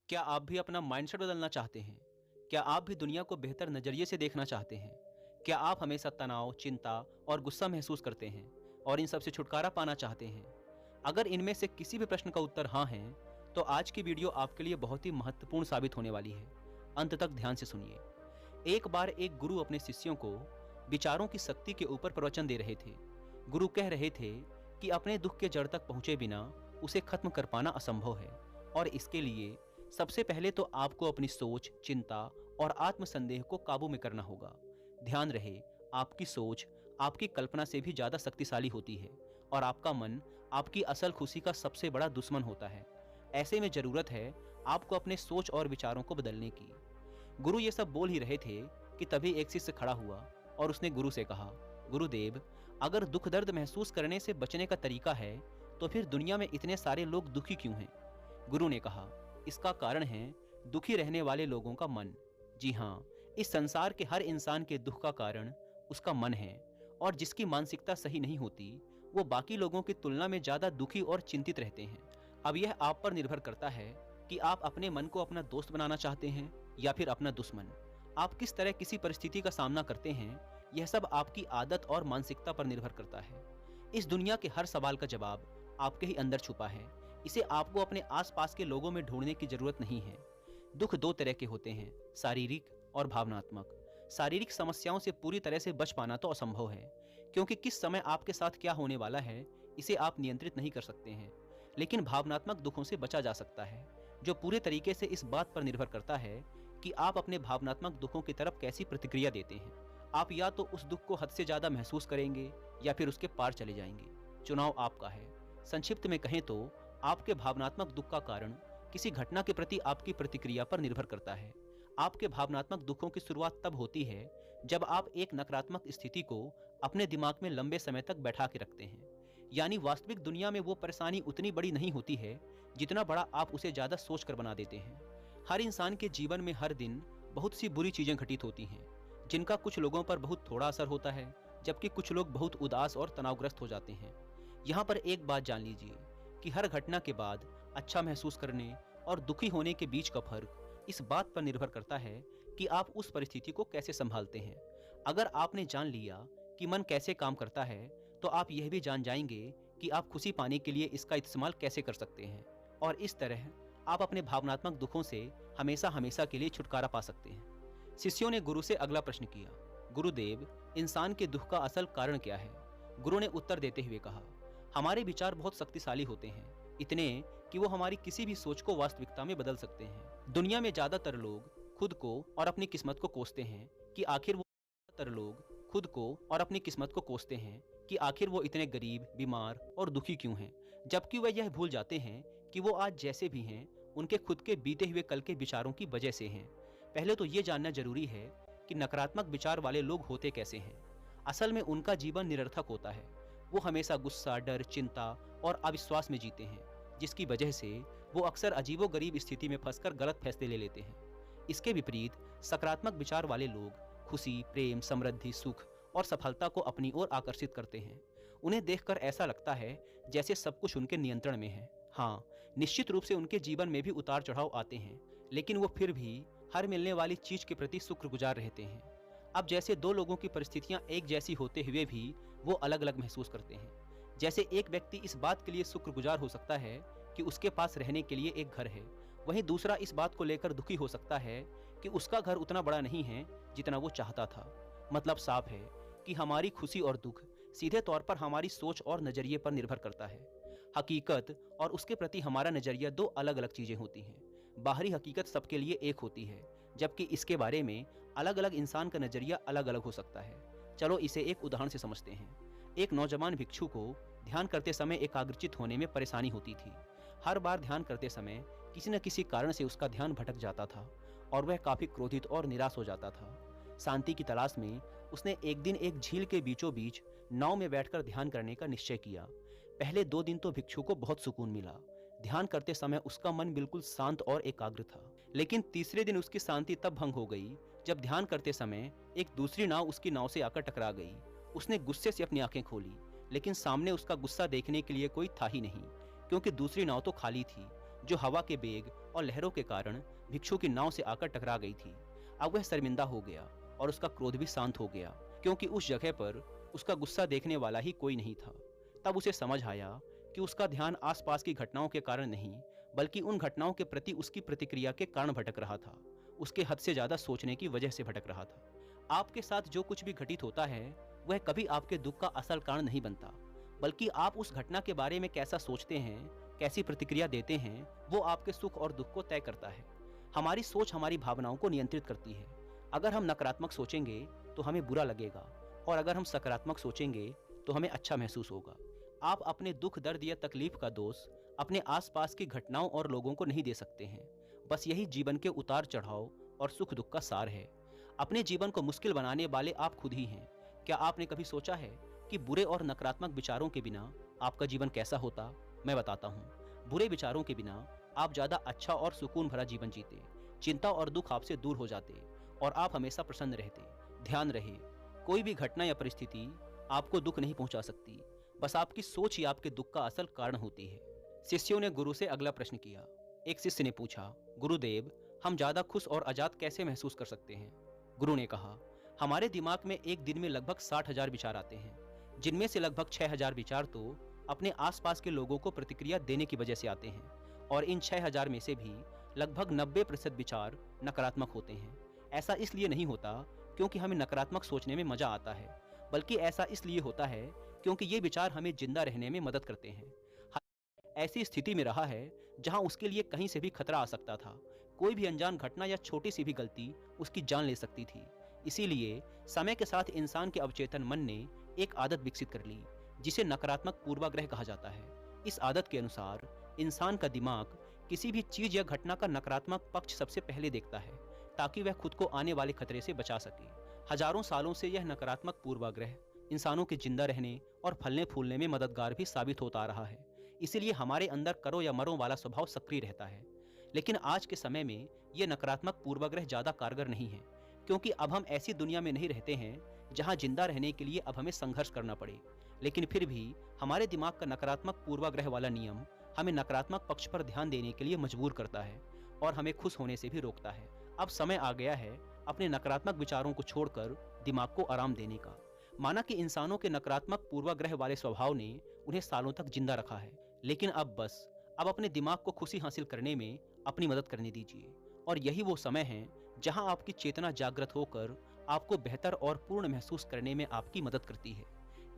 क्या आप भी अपना माइंडसेट बदलना चाहते हैं? क्या आप भी दुनिया को बेहतर नज़रिए से देखना चाहते हैं? क्या आप हमेशा तनाव, चिंता और गुस्सा महसूस करते हैं और इन सब से छुटकारा पाना चाहते हैं? अगर इनमें से किसी भी प्रश्न का उत्तर हाँ है, तो आज की वीडियो आपके लिए बहुत ही महत्वपूर्ण साबित होने वाली है। अंत तक ध्यान से सुनिए। एक बार एक गुरु अपने शिष्यों को विचारों की शक्ति के ऊपर प्रवचन दे रहे थे। गुरु कह रहे थे कि अपने दुख के जड़ तक पहुंचे बिना उसे खत्म कर पाना असंभव है और इसके लिए सबसे पहले तो आपको अपनी सोच, चिंता और आत्मसंदेह को काबू में करना होगा। ध्यान रहे, आपकी सोच आपकी कल्पना से भी ज्यादा शक्तिशाली होती है और आपका मन आपकी असल खुशी का सबसे बड़ा दुश्मन होता है। ऐसे में जरूरत है आपको अपने सोच और विचारों को बदलने की। गुरु ये सब बोल ही रहे थे कि तभी एक शिष्य खड़ा हुआ और उसने गुरु से कहा, गुरुदेव, अगर दुख दर्द महसूस करने से बचने का तरीका है तो फिर दुनिया में इतने सारे लोग दुखी क्यों हैं? गुरु ने कहा, इसका कारण है दुखी रहने वाले लोगों का मन। जी हाँ, इस संसार के हर इंसान के दुख का कारण उसका मन है और जिसकी मानसिकता सही नहीं होती वो बाकी लोगों की तुलना में ज्यादा दुखी और चिंतित रहते हैं। अब यह आप पर निर्भर करता है कि आप अपने मन को अपना दोस्त बनाना चाहते हैं या फिर अपना दुश्मन। आप किस तरह किसी परिस्थिति का सामना करते हैं, यह सब आपकी आदत और मानसिकता पर निर्भर करता है। इस दुनिया के हर सवाल का जवाब आपके ही अंदर छुपा है। इसे आपको अपने आसपास के लोगों में ढूंढने की जरूरत नहीं है। दुख दो तरह के होते हैं, शारीरिक और भावनात्मक। शारीरिक समस्याओं से पूरी तरह से बच पाना तो असंभव है, क्योंकि किस समय आपके साथ क्या होने वाला है इसे आप नियंत्रित नहीं कर सकते हैं। लेकिन भावनात्मक दुखों से बचा जा सकता है, जो पूरे तरीके से इस बात पर निर्भर करता है कि आप अपने भावनात्मक दुखों की तरफ कैसी प्रतिक्रिया देते हैं। आप या तो उस दुख को हद से ज्यादा महसूस करेंगे या फिर उसके पार चले जाएंगे। चुनाव आपका है। संक्षिप्त में कहें तो आपके भावनात्मक दुख का कारण किसी घटना के प्रति आपकी प्रतिक्रिया पर निर्भर करता है। आपके भावनात्मक दुखों की शुरुआत तब होती है जब आप एक नकारात्मक स्थिति को अपने दिमाग में लंबे समय तक बैठा के रखते हैं। यानी वास्तविक दुनिया में वो परेशानी उतनी बड़ी नहीं होती है जितना बड़ा आप उसे ज्यादा सोच कर बना देते हैं। हर इंसान के जीवन में हर दिन बहुत सी बुरी चीजें घटित होती हैं, जिनका कुछ लोगों पर बहुत थोड़ा असर होता है, जबकि कुछ लोग बहुत उदास और तनावग्रस्त हो जाते हैं। यहाँ पर एक बात जान लीजिए कि हर घटना के बाद अच्छा महसूस करने और दुखी होने के बीच का फर्क इस बात पर निर्भर करता है कि आप उस परिस्थिति को कैसे संभालते हैं। अगर आपने जान लिया कि मन कैसे काम करता है, तो आप यह भी जान जाएंगे कि आप खुशी पाने के लिए इसका इस्तेमाल कैसे कर सकते हैं और इस तरह आप अपने भावनात्मक दुखों से हमेशा हमेशा के लिए छुटकारा पा सकते हैं। शिष्यों ने गुरु से अगला प्रश्न किया, गुरुदेव, इंसान के दुख का असल कारण क्या है? गुरु ने उत्तर देते हुए कहा, हमारे विचार बहुत शक्तिशाली होते हैं, इतने कि वो हमारी किसी भी सोच को वास्तविकता में बदल सकते हैं। दुनिया में ज्यादातर लोग खुद को और अपनी किस्मत को कोसते हैं कि आखिर वो इतने गरीब, बीमार और दुखी क्यों हैं, जबकि वह यह भूल जाते हैं कि वो आज जैसे भी हैं उनके खुद के बीते हुए कल के विचारों की वजह से हैं। पहले तो ये जानना जरूरी है कि नकारात्मक विचार वाले लोग होते कैसे हैं। असल में उनका जीवन निरर्थक होता है। वो हमेशा गुस्सा, डर, चिंता और अविश्वास में जीते हैं, जिसकी वजह से वो अक्सर अजीबोगरीब स्थिति में फंसकर गलत फैसले ले लेते हैं। इसके विपरीत सकारात्मक विचार वाले लोग खुशी, प्रेम, समृद्धि, सुख और सफलता को अपनी ओर आकर्षित करते हैं। उन्हें देखकर ऐसा लगता है जैसे सब कुछ उनके नियंत्रण में है। हाँ, निश्चित रूप से उनके जीवन में भी उतार चढ़ाव आते हैं, लेकिन वो फिर भी हर मिलने वाली चीज के प्रति शुक्रगुजार रहते हैं। अब जैसे दो लोगों की परिस्थितियां एक जैसी होते हुए भी वो अलग अलग महसूस करते हैं। जैसे एक व्यक्ति इस बात के लिए शुक्रगुजार हो सकता है कि उसके पास रहने के लिए एक घर है, वहीं दूसरा इस बात को लेकर दुखी हो सकता है कि उसका घर उतना बड़ा नहीं है जितना वो चाहता था। मतलब साफ है कि हमारी खुशी और दुख सीधे तौर पर हमारी सोच और नजरिए पर निर्भर करता है। हकीकत और उसके प्रति हमारा नजरिया दो अलग अलग चीजें होती हैं। बाहरी हकीकत सबके लिए एक होती है, जबकि इसके बारे में अलग अलग इंसान का नजरिया अलग अलग हो सकता है। चलो इसे एक उदाहरण से समझते हैं। एक नौजवान भिक्षु को ध्यान करते समय एकाग्रचित होने में परेशानी होती थी। हर बार ध्यान करते समय किसी न किसी कारण से उसका ध्यान भटक जाता था और वह काफी क्रोधित और निराश हो जाता था। शांति की तलाश में उसने एक दिन एक झील के बीचों बीच नाव में बैठकर ध्यान करने का निश्चय किया। पहले 2 दिन तो भिक्षु को बहुत सुकून मिला। ध्यान करते समय उसका मन बिल्कुल शांत और एकाग्र था। लेकिन तीसरे दिन उसकी शांति तब भंग हो गई जब ध्यान करते समय एक दूसरी नाव उसकी नाव से आकर टकरा गई। उसने गुस्से से अपनी आंखें खोली, लेकिन सामने उसका गुस्सा देखने के लिए कोई था ही नहीं, क्योंकि दूसरी नाव तो खाली थी, जो हवा के वेग और लहरों के कारण भिक्षु की नाव से आकर टकरा गई थी। अब वह शर्मिंदा हो गया और उसका क्रोध भी शांत हो गया, क्योंकि उस जगह पर उसका गुस्सा देखने वाला ही कोई नहीं था। तब उसे समझ आया कि उसका ध्यान आसपास की घटनाओं के कारण नहीं, बल्कि उन घटनाओं के प्रति उसकी प्रतिक्रिया के कारण भटक रहा था। उसके हद से ज्यादा सोचने की वजह से भटक रहा था। आपके साथ जो कुछ भी घटित होता है वह कभी आपके दुख का असल कारण नहीं बनता, बल्कि आप उस घटना के बारे में कैसा सोचते हैं, कैसी प्रतिक्रिया देते हैं, वो आपके सुख और दुख को तय करता है। हमारी सोच हमारी भावनाओं को नियंत्रित करती है। अगर हम नकारात्मक सोचेंगे तो हमें बुरा लगेगा, और अगर हम सकारात्मक सोचेंगे तो हमें अच्छा महसूस होगा। आप अपने दुख, दर्द या तकलीफ का दोष अपने आसपास की घटनाओं और लोगों को नहीं दे सकते हैं। बस यही जीवन के उतार चढ़ाव और सुख दुख का सार है। अपने जीवन को मुश्किल बनाने वाले आप खुद ही हैं। क्या आपने कभी सोचा है कि बुरे और नकारात्मक विचारों के बिना आपका जीवन कैसा होता? मैं बताता हूँ। बुरे विचारों के बिना आप ज़्यादा अच्छा और सुकून भरा जीवन जीते, चिंता और दुख आपसे दूर हो जाते और आप हमेशा प्रसन्न रहते। ध्यान रहे, कोई भी घटना या परिस्थिति आपको दुख नहीं पहुंचा सकती, बस आपकी सोच ही आपके दुख का असल कारण होती है। शिष्यों ने गुरु से अगला प्रश्न किया। एक शिष्य ने पूछा, गुरुदेव, हम ज़्यादा खुश और आज़ाद कैसे महसूस कर सकते हैं? गुरु ने कहा, हमारे दिमाग में एक दिन में लगभग 60,000 विचार आते हैं, जिनमें से लगभग 6,000 विचार तो अपने आसपास के लोगों को प्रतिक्रिया देने की वजह से आते हैं, और इन 6,000 में से भी लगभग 90% विचार नकारात्मक होते हैं। ऐसा इसलिए नहीं होता क्योंकि हमें नकारात्मक सोचने में मजा आता है, बल्कि ऐसा इसलिए होता है क्योंकि ये विचार हमें जिंदा रहने में मदद करते हैं। ऐसी स्थिति में रहा है जहां उसके लिए कहीं से भी खतरा आ सकता था। कोई भी अनजान घटना या छोटी सी भी गलती उसकी जान ले सकती थी। इसीलिए समय के साथ इंसान के अवचेतन मन ने एक आदत विकसित कर ली, जिसे नकारात्मक पूर्वाग्रह कहा जाता है। इस आदत के अनुसार इंसान का दिमाग किसी भी चीज या घटना का नकारात्मक पक्ष सबसे पहले देखता है, ताकि वह खुद को आने वाले खतरे से बचा सके। हजारों सालों से यह नकारात्मक पूर्वाग्रह इंसानों के जिंदा रहने और फलने फूलने में मददगार भी साबित होता आ रहा है। इसीलिए हमारे अंदर करो या मरो वाला स्वभाव सक्रिय रहता है। लेकिन आज के समय में यह नकारात्मक पूर्वाग्रह ज़्यादा कारगर नहीं है, क्योंकि अब हम ऐसी दुनिया में नहीं रहते हैं जहां जिंदा रहने के लिए अब हमें संघर्ष करना पड़े। लेकिन फिर भी हमारे दिमाग का नकारात्मक पूर्वाग्रह वाला नियम हमें नकारात्मक पक्ष पर ध्यान देने के लिए मजबूर करता है और हमें खुश होने से भी रोकता है। अब समय आ गया है अपने नकारात्मक विचारों को छोड़कर दिमाग को आराम देने का। माना कि इंसानों के नकारात्मक पूर्वाग्रह वाले स्वभाव ने उन्हें सालों तक जिंदा रखा है, लेकिन अब अपने दिमाग को खुशी हासिल करने में अपनी मदद करने दीजिए। और यही वो समय है जहां आपकी चेतना जागृत होकर आपको बेहतर और पूर्ण महसूस करने में आपकी मदद करती है।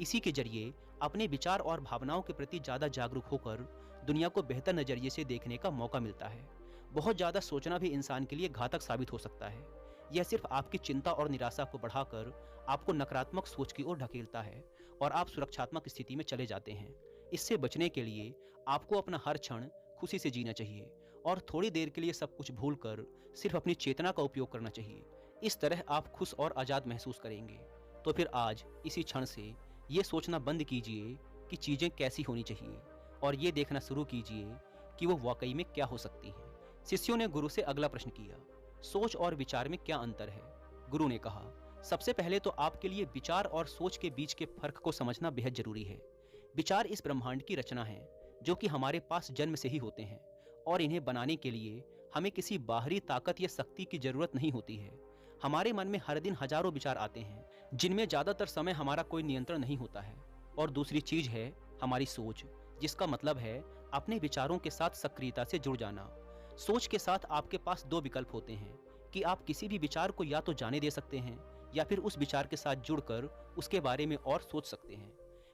इसी के जरिए अपने विचार और भावनाओं के प्रति ज़्यादा जागरूक होकर दुनिया को बेहतर नज़रिए से देखने का मौका मिलता है। बहुत ज़्यादा सोचना भी इंसान के लिए घातक साबित हो सकता है। यह सिर्फ आपकी चिंता और निराशा को बढ़ाकर आपको नकारात्मक सोच की ओर ढकेलता है और आप सुरक्षात्मक स्थिति में चले जाते हैं। इससे बचने के लिए आपको अपना हर क्षण खुशी से जीना चाहिए और थोड़ी देर के लिए सब कुछ भूलकर सिर्फ अपनी चेतना का उपयोग करना चाहिए। इस तरह आप खुश और आज़ाद महसूस करेंगे। तो फिर आज इसी क्षण से ये सोचना बंद कीजिए कि चीज़ें कैसी होनी चाहिए और ये देखना शुरू कीजिए कि वो वाकई में क्या हो सकती हैं। शिष्यों ने गुरु से अगला प्रश्न किया, सोच और विचार में क्या अंतर है? गुरु ने कहा, सबसे पहले तो आपके लिए विचार और सोच के बीच के फर्क को समझना बेहद जरूरी है। विचार इस ब्रह्मांड की रचना है जो कि हमारे पास जन्म से ही होते हैं, और इन्हें बनाने के लिए हमें किसी बाहरी ताकत या शक्ति की जरूरत नहीं होती है। हमारे मन में हर दिन हजारों विचार आते हैं, जिनमें ज़्यादातर समय हमारा कोई नियंत्रण नहीं होता है। और दूसरी चीज है हमारी सोच, जिसका मतलब है अपने विचारों के साथ सक्रियता से जुड़ जाना। सोच के साथ आपके पास दो विकल्प होते हैं कि आप किसी भी विचार को या तो जाने दे सकते हैं या फिर उस विचार के साथ जुड़कर उसके बारे में और सोच सकते हैं।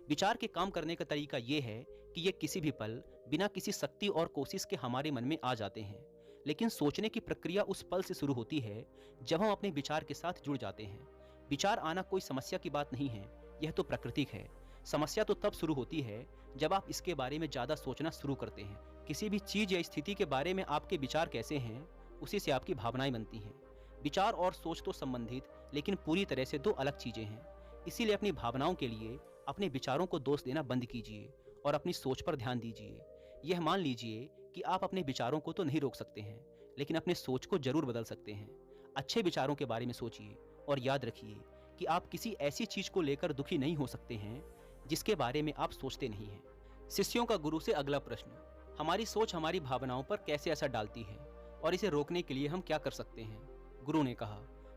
विचार के काम करने का तरीका ये है कि ये किसी भी पल बिना किसी शक्ति और कोशिश के हमारे मन में आ जाते हैं, लेकिन सोचने की प्रक्रिया उस पल से शुरू होती है जब हम अपने विचार के साथ जुड़ जाते हैं। विचार आना कोई समस्या की बात नहीं है, यह तो प्राकृतिक है। समस्या तो तब शुरू होती है जब आप इसके बारे में ज़्यादा सोचना शुरू करते हैं। किसी भी चीज़ या स्थिति के बारे में आपके विचार कैसे हैं, उसी से आपकी भावनाएं बनती हैं। विचार और सोच तो संबंधित लेकिन पूरी तरह से दो अलग चीज़ें हैं। इसीलिए अपनी भावनाओं के लिए अपने विचारों को दोष देना बंद कीजिए और अपनी सोच पर ध्यान दीजिए। यह मान लीजिए कि आप अपने विचारों को तो नहीं रोक सकते हैं, लेकिन अपने सोच को जरूर बदल सकते हैं। अच्छे विचारों के बारे में सोचिए और याद रखिए कि आप किसी ऐसी चीज़ को लेकर दुखी नहीं हो सकते हैं जिसके बारे में आप सोचते नहीं हैं। शिष्यों का गुरु से अगला प्रश्न, हमारी सोच हमारी भावनाओं पर कैसे असर डालती है? और इसे रोकने के लिए हम क्या कर सकते हैं? गुरु ने कहा,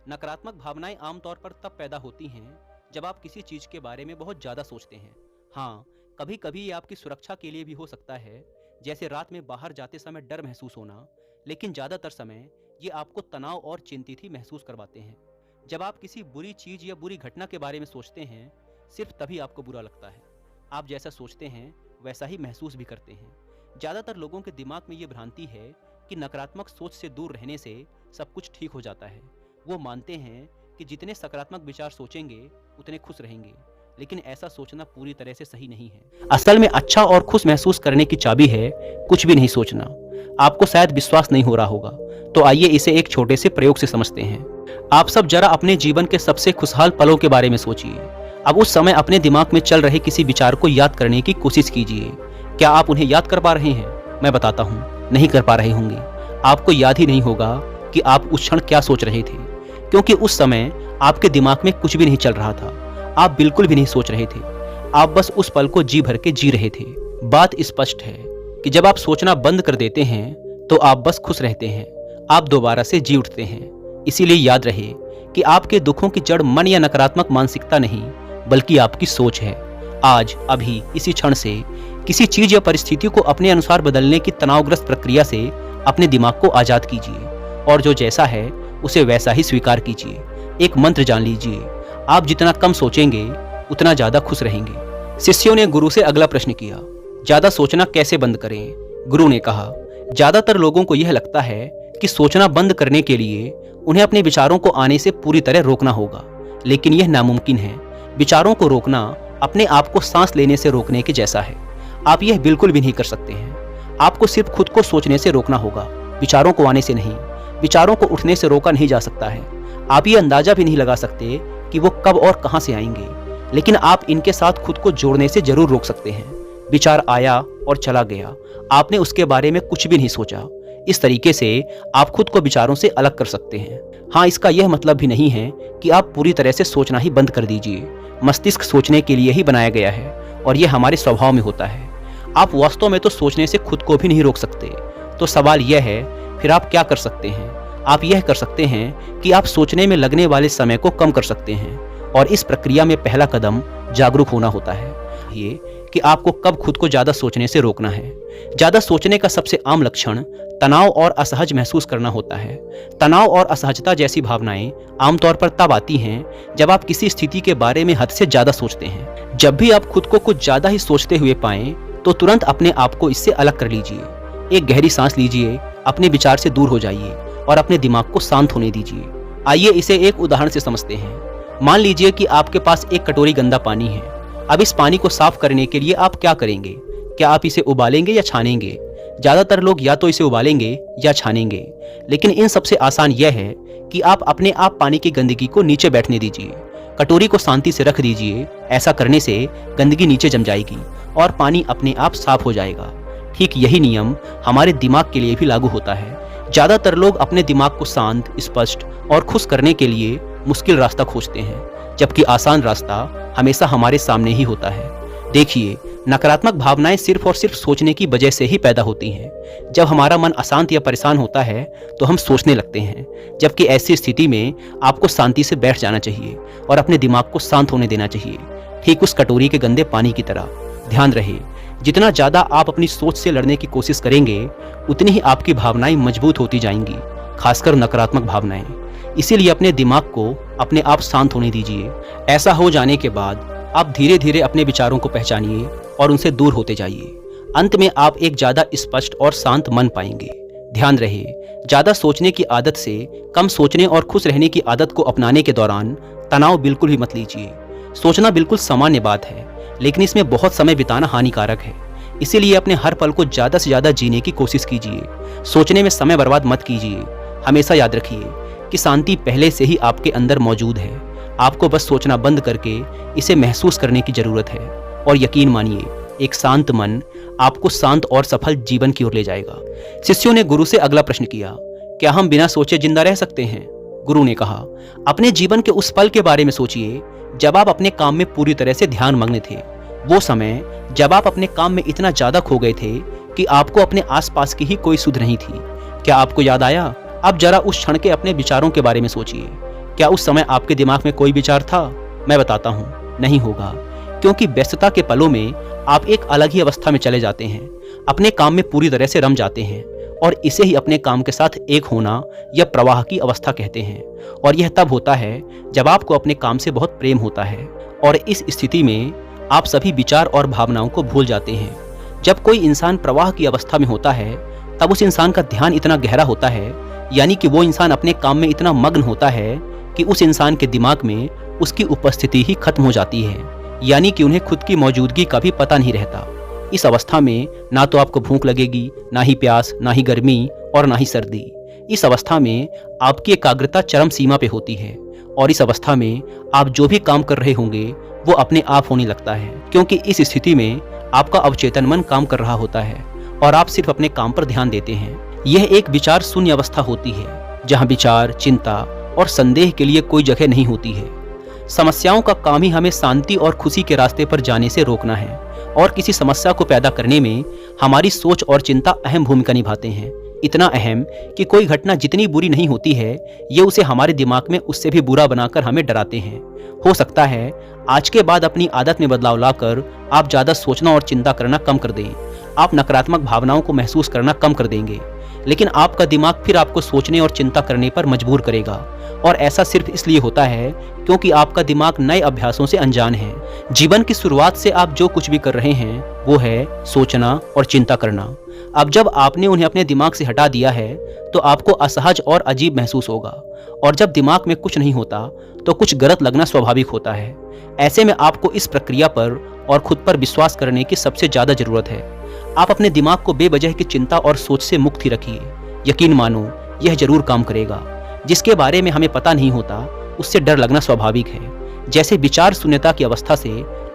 नकारात्मक भावनाएं आमतौर पर तब पैदा होती हैं जब आप किसी चीज के बारे में बहुत ज्यादा सोचते हैं। हाँ, कभी कभी ये आपकी सुरक्षा के लिए भी हो सकता है, जैसे रात में बाहर जाते समय डर महसूस होना, लेकिन ज्यादातर समय ये आपको तनाव और चिंतित ही महसूस करवाते हैं। जब आप किसी बुरी चीज या बुरी घटना के बारे में सोचते हैं, सिर्फ तभी आपको बुरा लगता है। आप जैसा सोचते हैं वैसा ही महसूस भी करते हैं। ज्यादातर लोगों के दिमाग में ये भ्रांति है कि नकारात्मक सोच से दूर रहने से सब कुछ ठीक हो जाता है। वो मानते हैं कि जितने सकारात्मक विचार सोचेंगे उतने खुश रहेंगे, लेकिन ऐसा सोचना पूरी तरह से सही नहीं है। असल में अच्छा और खुश महसूस करने की चाबी है कुछ भी नहीं सोचना। आपको शायद विश्वास नहीं हो रहा होगा, तो आइए इसे एक छोटे से प्रयोग से समझते हैं। आप सब जरा अपने जीवन के सबसे खुशहाल पलों के बारे में सोचिए। अब उस समय अपने दिमाग में चल रहे किसी विचार को याद करने की कोशिश कीजिए। क्या आप उन्हें याद कर पा रहे हैं? मैं बताता हूँ, नहीं कर पा रहे होंगे। आपको याद ही नहीं होगा कि आप उस क्षण क्या सोच रहे थे, क्योंकि उस समय आपके दिमाग में कुछ भी नहीं चल रहा था। आप बिल्कुल भी नहीं सोच रहे थे, आप बस उस पल को जी भर के जी रहे थे। बात स्पष्ट है कि जब आप सोचना बंद कर देते हैं तो आप बस खुश रहते हैं, आप दोबारा से जी उठते हैं। इसीलिए याद रहे कि आपके दुखों की जड़ मन या नकारात्मक मानसिकता नहीं, बल्कि आपकी सोच है। आज अभी इसी क्षण से किसी चीज या परिस्थिति को अपने अनुसार बदलने की तनावग्रस्त प्रक्रिया से अपने दिमाग को आजाद कीजिए, और जो जैसा है उसे वैसा ही स्वीकार कीजिए। एक मंत्र जान लीजिए, आप जितना कम सोचेंगे उतना ज्यादा खुश रहेंगे। शिष्यों ने गुरु से अगला प्रश्न किया, ज्यादा सोचना कैसे बंद करें? गुरु ने कहा, ज्यादातर लोगों को यह लगता है कि सोचना बंद करने के लिए उन्हें अपने विचारों को आने से पूरी तरह रोकना होगा, लेकिन यह नामुमकिन है। विचारों को रोकना अपने आप को सांस लेने से रोकने के जैसा है। आप यह बिल्कुल भी नहीं कर सकते हैं। आपको सिर्फ खुद को सोचने से रोकना होगा, विचारों को आने से नहीं। विचारों को उठने से रोका नहीं जा सकता है। आप ये अंदाजा भी नहीं लगा सकते कि वो कब और कहां से आएंगे, लेकिन आप इनके साथ खुद को जोड़ने से जरूर रोक सकते हैं। विचार आया और चला गया, आपने उसके बारे में कुछ भी नहीं सोचा। इस तरीके से आप खुद को विचारों से अलग कर सकते हैं। हाँ, इसका यह मतलब भी नहीं है कि आप पूरी तरह से सोचना ही बंद कर दीजिए। मस्तिष्क सोचने के लिए ही बनाया गया है और यह हमारे स्वभाव में होता है। आप वास्तव में तो सोचने से खुद को भी नहीं रोक सकते। तो सवाल यह है, फिर आप क्या कर सकते हैं? आप यह कर सकते हैं कि आप सोचने में लगने वाले समय को कम कर सकते हैं, और इस प्रक्रिया में पहला कदम जागरूक होना होता है। ये कि आपको कब खुद को ज्यादा सोचने से रोकना है। ज्यादा सोचने का सबसे आम लक्षण तनाव और असहज महसूस करना होता है। तनाव और असहजता जैसी भावनाएं आमतौर पर तब आती हैं जब आप किसी स्थिति के बारे में हद से ज्यादा सोचते हैं। जब भी आप खुद को कुछ ज्यादा ही सोचते हुए पाएं, तो तुरंत अपने आप को इससे अलग कर लीजिए। एक गहरी सांस लीजिए, अपने विचार से दूर हो जाइए और अपने दिमाग को शांत होने दीजिए। आइए इसे एक उदाहरण से समझते हैं। मान लीजिए कि आपके पास एक कटोरी गंदा पानी है। अब इस पानी को साफ करने के लिए आप क्या करेंगे? क्या आप इसे उबालेंगे या छानेंगे? ज्यादातर लोग या तो इसे उबालेंगे या छानेंगे, लेकिन इन सबसे आसान यह है कि आप अपने आप पानी की गंदगी को नीचे बैठने दीजिए। कटोरी को शांति से रख दीजिए। ऐसा करने से गंदगी नीचे जम जाएगी और पानी अपने आप साफ हो जाएगा। ठीक यही नियम हमारे दिमाग के लिए भी लागू होता है। ज्यादातर लोग अपने दिमाग को शांत, स्पष्ट और खुश करने के लिए मुश्किल रास्ता खोजते हैं, जबकि आसान रास्ता हमेशा हमारे सामने ही होता है। देखिए, नकारात्मक भावनाएं सिर्फ और सिर्फ सोचने की वजह से ही पैदा होती हैं। जब हमारा मन अशांत या परेशान होता है तो हम सोचने लगते हैं, जबकि ऐसी स्थिति में आपको शांति से बैठ जाना चाहिए और अपने दिमाग को शांत होने देना चाहिए, ठीक उस कटोरी के गंदे पानी की तरह। ध्यान रहे, जितना ज्यादा आप अपनी सोच से लड़ने की कोशिश करेंगे, उतनी ही आपकी भावनाएं मजबूत होती जाएंगी, खासकर नकारात्मक भावनाएं। इसीलिए अपने दिमाग को अपने आप शांत होने दीजिए। ऐसा हो जाने के बाद आप धीरे धीरे अपने विचारों को पहचानिए और उनसे दूर होते जाइए। अंत में आप एक ज्यादा स्पष्ट और शांत मन पाएंगे। ध्यान रहे, ज्यादा सोचने की आदत से कम सोचने और खुश रहने की आदत को अपनाने के दौरान तनाव बिल्कुल भी मत लीजिए। सोचना बिल्कुल सामान्य बात है, लेकिन इसमें बहुत समय बिताना हानिकारक है। इसीलिए अपने हर पल को ज्यादा से ज्यादा जीने की कोशिश कीजिए। सोचने में समय बर्बाद मत कीजिए। हमेशा याद रखिए कि शांति पहले से ही आपके अंदर मौजूद है। आपको बस सोचना बंद करके इसे महसूस करने की जरूरत है, और यकीन मानिए, एक शांत मन आपको शांत और सफल जीवन की ओर ले जाएगा। शिष्यों ने गुरु से अगला प्रश्न किया, क्या हम बिना सोचे जिंदा रह सकते हैं? गुरु ने कहा, अपने जीवन के उस पल के बारे में सोचिए जब आप अपने काम में पूरी तरह से ध्यान मग्न थे। वो समय जब आप अपने काम में इतना ज्यादा खो गए थे कि आपको अपने आसपास की ही कोई सुध नहीं थी। क्या आपको याद आया? अब जरा उस क्षण के अपने विचारों के बारे में सोचिए। क्या उस समय आपके दिमाग में कोई विचार था? मैं बताता हूँ, नहीं होगा, क्योंकि व्यस्तता के पलों में आप एक अलग ही अवस्था में चले जाते हैं, अपने काम में पूरी तरह से रम जाते हैं, और इसे ही अपने काम के साथ एक होना या प्रवाह की अवस्था कहते हैं। और यह तब होता है जब आपको अपने काम से बहुत प्रेम होता है, और इस स्थिति में आप सभी विचार और भावनाओं को भूल जाते हैं। जब कोई इंसान प्रवाह की अवस्था में होता है, तब उस इंसान का ध्यान इतना गहरा होता है, यानी कि वो इंसान अपने काम में इतना मग्न होता है कि उस इंसान के दिमाग में उसकी उपस्थिति ही खत्म हो जाती है, यानी कि उन्हें खुद की मौजूदगी का भी पता नहीं रहता। इस अवस्था में ना तो आपको भूख लगेगी, ना ही प्यास, ना ही गर्मी और ना ही सर्दी। इस अवस्था में आपकी एकाग्रता चरम सीमा पे होती है, और इस अवस्था में आप जो भी काम कर रहे होंगे वो अपने आप होने लगता है, क्योंकि इस स्थिति में आपका अवचेतन मन काम कर रहा होता है और आप सिर्फ अपने काम पर ध्यान देते हैं। यह एक विचार शून्य अवस्था होती है, जहाँ विचार, चिंता और संदेह के लिए कोई जगह नहीं होती है। समस्याओं का काम ही हमें शांति और खुशी के रास्ते पर जाने से रोकना है, और किसी समस्या को पैदा करने में हमारी सोच और चिंता अहम भूमिका निभाते हैं। इतना अहम कि कोई घटना जितनी बुरी नहीं होती है, ये उसे हमारे दिमाग में उससे भी बुरा बनाकर हमें डराते हैं। हो सकता है आज के बाद अपनी आदत में बदलाव लाकर आप ज़्यादा सोचना और चिंता करना कम कर दें। आप नकारात्मक भावनाओं को महसूस करना कम कर देंगे, लेकिन आपका दिमाग फिर आपको सोचने और चिंता करने पर मजबूर करेगा, और ऐसा सिर्फ इसलिए होता है क्योंकि आपका दिमाग नए अभ्यासों से अनजान है। जीवन की शुरुआत से आप जो कुछ भी कर रहे हैं वो है सोचना और चिंता करना। अब जब आपने उन्हें अपने दिमाग से हटा दिया है तो आपको असहज और अजीब महसूस होगा, और जब दिमाग में कुछ नहीं होता तो कुछ गलत लगना स्वाभाविक होता है। ऐसे में आपको इस प्रक्रिया पर और खुद पर विश्वास करने की सबसे ज़्यादा ज़रूरत है। आप अपने दिमाग को बेवजह की चिंता और सोच से मुक्त ही रखिए। यकीन मानो यह जरूर काम करेगा। जिसके बारे में हमें पता नहीं होता उससे डर लगना स्वाभाविक है। जैसे विचार शून्यता की अवस्था से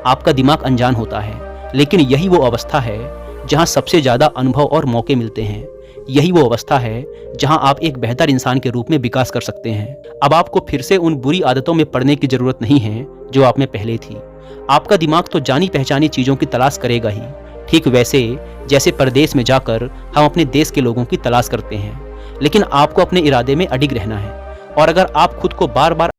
आपका दिमाग अनजान होता है, लेकिन यही वो अवस्था है जहां सबसे ज़्यादा अनुभव और मौके मिलते हैं। यही वो अवस्था है जहां आप एक बेहतर इंसान के रूप में विकास कर सकते हैं। अब आपको फिर से उन बुरी आदतों में पड़ने की ज़रूरत नहीं है जो आप में पहले थी। आपका दिमाग तो जानी पहचानी चीज़ों की तलाश करेगा ही, ठीक वैसे जैसे परदेश में जाकर हम अपने देश के लोगों की तलाश करते हैं। लेकिन आपको अपने इरादे में अडिग रहना है, और अगर आप खुद को बार बार